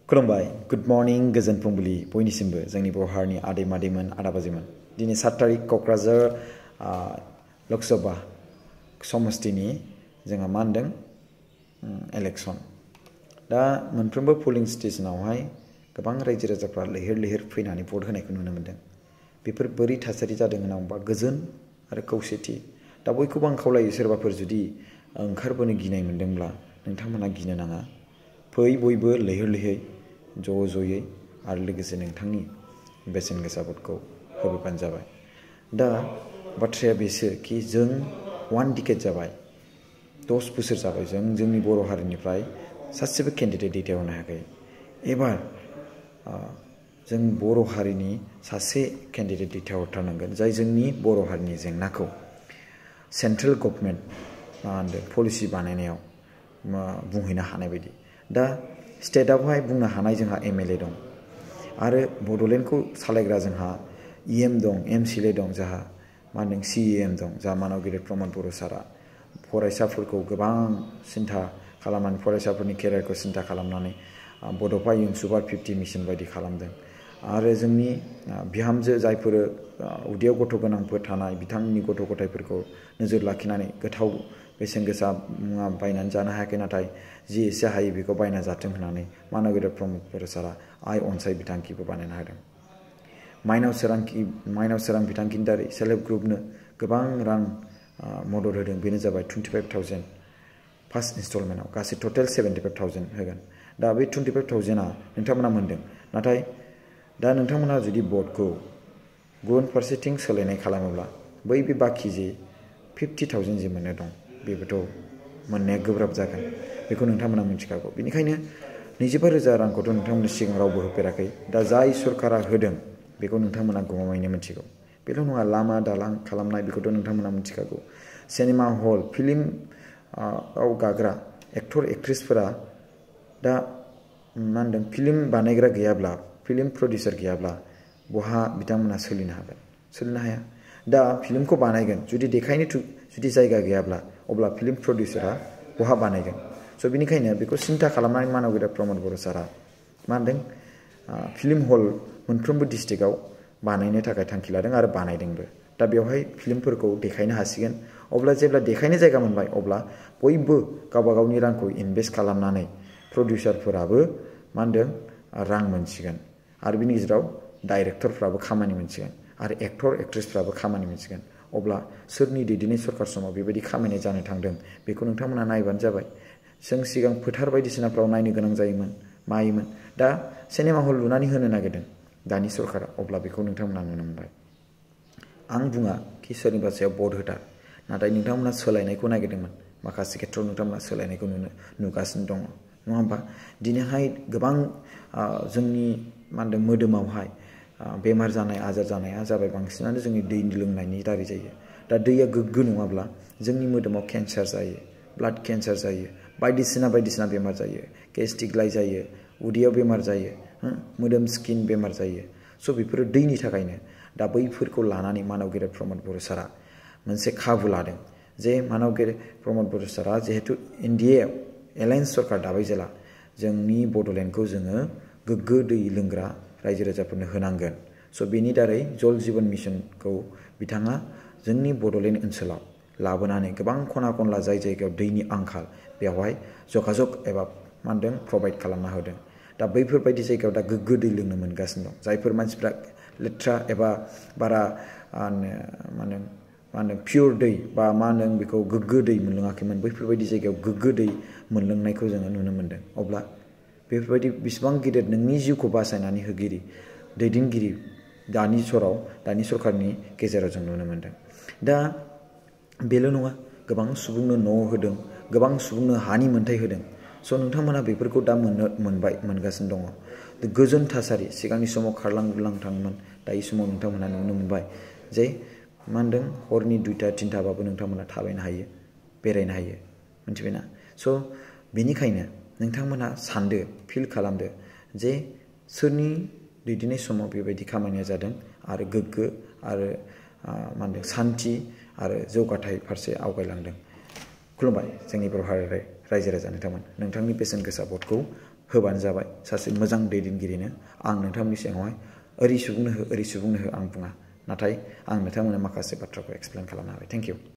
खुलुमबाय good morning गोजोन फुंबिलि बयनिसिमबो जोंनि बर' हारिनि आदै मादैमोन आदा बाजैमोन दिनै 7 तारिख क'क्राझार लकसभा समस्तिनि जोंहा मा होनदों इलेक्शन दा मोनफ्रोमबो पोलिं स्टेशनावहाय गोबां रायजो राजाफ्रा लैहोर लैहोर फैनानै भट होनायखौ नुनो मोनदों बेफोर बोरै थासारि जादों होनना गोजोन आरो खौसेथि दा बयखौबो आं खावलायो सोरबाफोर जुदि ओंखारबोनो गिनाय मोनदोंब्ला नोंथांमोना गिनो नाङा फै बयबो लैहोर लैहोर ज'यै आरो लोगोसे नोंथांनि बेसेन गोसा भटखौ होफैबानो जाबाय दा बाथ्राया बेसो कि जों 1 डिकेड जाबाय 10 बोसोर जाबाय जोंनि बर' हारिनिफ्राय सासेबो केन्डिडेट दैथायहरनो हायाखै एबार जों बर' हारिनि सासे केन्डिडेट दैथायहरथारनांगोन जाय जोंनि बर' हारिनि जेंनाखौ सेन्ट्रेल गभर्नमेन्ट पलिसि बानायनायाव बुंहैनो हानाय बायदि दा स्टेटआवहाय बुंनो हानाय जोंहा एमएलए दं आरो बड'लेण्डखौ सालायग्रा जोंहा इएम दं एमसिएलए दं जोंहा मा होनदों सिएम दं जा मानाव गेदेर प्रमद बर' सारा फरायसाफोरखौ गोबां सिन्था खालामनानै फरायसाफोरनि केरियारखौ सिन्था खालामनानै बड'फा इयुन सुपार 50 मिशन बायदि खालामदों आरो जोंनि बिहामजो जायफोर उदैयाव गथ' गोनांफोर थानाय बिथांमोननि गथ' गथायफोरखौ नोजोर लाखिनानै गोथाव बेसेन गोसा मुवा बायनानै जानो हायाखै नाथाय जि एसे हायो बेखौ बायना जाथों होननानै मानव गेदेर प्रमद बर' सारा आइ अनसाय बिथांखिबो बानायना होदों माइनाव सोरां बिथांखिनि दारै सेल्फ हेल्प ग्रुपनो गोबां रां मदद होदों बेनो जाबाय 25,000 फार्स्ट इनस्टलमेन्टआव गासै टटेल 75,000 होगोन दा बे 25,000आ नोंथांमोना मोनदों नाथाय दा नोंथांमोना जुदि भटखौ गुबुन फारसेथिं सोलायनाय खालामोब्ला बै बे बाखि जे 50,000 जे मोननो दं बेबोथ' मोननाया गोब्राब जागोन बेखौ नोंथांमोना मिथिखागौ बेनिखायनो 25,000 रांखौथ' नोंथांमोननि सिगां रावबो होफेराखै दा जाय सरकारा होदों बेखौ नोंथांमोना गमामायैनो मिथिगौ बेल' नङा लामा दालां खालामनाय बेखौथ' नोंथांमोना मिथिखागौ सिनेमा हल फिल्म आव गाग्रा एक्टर एक्ट्रेसफोरा दा मा होनदों फिल्म बानायग्रा गैयाब्ला फिल्म प्रडिउसार गैयाब्ला बहा बिथांमोना सोलिनो हागोन सोलिनो हाया दा फिल्मखौ बानायगोन जुदि देखायनो जुदि जायगा गैयाब्ला अब्ला फिल्म प्रडिउसारा बहा बानायगोन स' बेनिखायनो बेखौ सिन्था खालामनानै मानव गेदेर प्रमद बर' सारा मा होनदों फिल्म हल मोनफ्रोमबो डिस्ट्रिक्टआव बानायनो थाखाय थांखि लादों आरो बानायदोंबो दा बेवहाय फिल्मफोरखौ देखायनो हासिगोन अब्ला जेब्ला देखायनो जायगा मोनबाय अब्ला बयबो गावबा गावनि रांखौ इनभेस्ट खालामनानै प्रडिउसारफोराबो मा होनदों रां मोनसिगोन आरो बिनि गेजेराव डाइरेक्टरफ्राबो खामानि मोनसिगोन आरो एक्टर एक्ट्रेसफ्राबो खामानि मोनसिगोन अब्ला सोरनि दैदेननाय सरकार समाव बेबायदि खामानिया जानो थांदों बेखौ नोंथांमोना नायबानो जाबाय जों सिगां फोथार बायदिसिनाफ्राव नायनो गोनां जायोमोन मायोमोन दा सिनेमा हल लुनानै होनो नागिरदों दानि सरकारा अब्ला बेखौ नोंथांमोना नुनो मोनबाय आं बुङा कि सोरनिबा सायाव भट होथार नाथाय नोंथांमोना सोलायनायखौ नागिरदोंमोन माखासे खेथ्रआव नोंथांमोना सोलायनायखौ नुगासिनो दङ नङा होमबा दिनैहाय गोबां जोंनि मा होनदों मोदोमावहाय बेमार जानाय आजार जानाया जाबाय बांसिनानो जोंनि दै लोंनायनि दारै जायो दा दैया गोग्गो नङाब्ला जोंनि मोदोमाव केन्सार जायो ब्लाड केन्सार जायो बायदिसिना बेमार जायो गेस्ट्रिक जायो उदैयाव बेमार जायो मोदोम स्किन बेमार जायो स' बेफोरो दैनि थाखायनो दा बैफोरखौ लानानै मानव गेदेर प्रमद बर' सारा मोनसे खाबु लादों जे मानव गेदेर प्रमद बर' सारा जिहेतु इन्डियायाव एलायन्स सरकार दाबाय जेला जोंनि बड'लेण्डखौ जोङो गोग्गो दै लोंग्रा रायजो राजाफोरनो होनांगोन स' बेनि दारै जल जीवन मिशनखौ बिथाङा जोंनि बड'लेण्ड ओनसोलाव लाबोनानै गोबां खना खनला जाय जायगायाव दैनि आंखाल बेवहाय जगाजग एबा मा होनदों प्रभाइड खालामना होदों दा बैफोरबायदि जायगायाव दा गोग्गो दै लोंनो मोनगासिनो दं जायफोर मानसिफ्रा लेथ्रा एबा बारा मा होनदों पियर दै बा मा होनदों बेखौ गोग्गो दै मोनलोङाखैमोन बैफोरबायदि जायगायाव गोग्गो दै मोनलोंनायखौ जोङो नुनो मोनदों अब्ला बेफोरबायदि बिसिबां गिदिर नोंनि जिउखौ बासायनानै होगिरि दैदेनगिरि दानि सरकारनि गेजेराव जों नुनो मोनदों दा बेल' नङा गोबां सुबुंनो न' होदों गोबां सुबुंनो हानि मोन्थाय होदों स' नोंथांमोना बेफोरखौ दा मोनगासिनो दङ गोजोन थासारि सिगांनि समाव खारलां बुरलां थाङोमोन दायो समाव नोंथांमोना नुनो मोनबाय जे मा होनदों हरनि 2टा 3टाबाबो नोंथांमोना थाबायनो हायो बेरायनो हायो मिथिबायना स' बेनिखायनो नोंथांमोना सानदो फिल खालामदो जे सोरनि दैदेननाय समाव बेबायदि खामानिया जादों आरो गोग्गो आरो मा होनदों सान्थि आरो जौगाथाय फारसे आवगायलांदों खुलुमबाय जोंनि बर' हारि रायजो राजा नोंथांमोन नोंथांनि बेसेन गोसा भटखौ होबानो जाबाय सासे मोजां दैदेनगिरिनो आं नोंथांमोननि सिगाङावहाय ओरै सुबुंनो हो आं बुङा नाथाय आं नोंथांमोननो माखासे बाथ्राखौ एक्सप्लेन खालामनो हाबाय थेंक इउ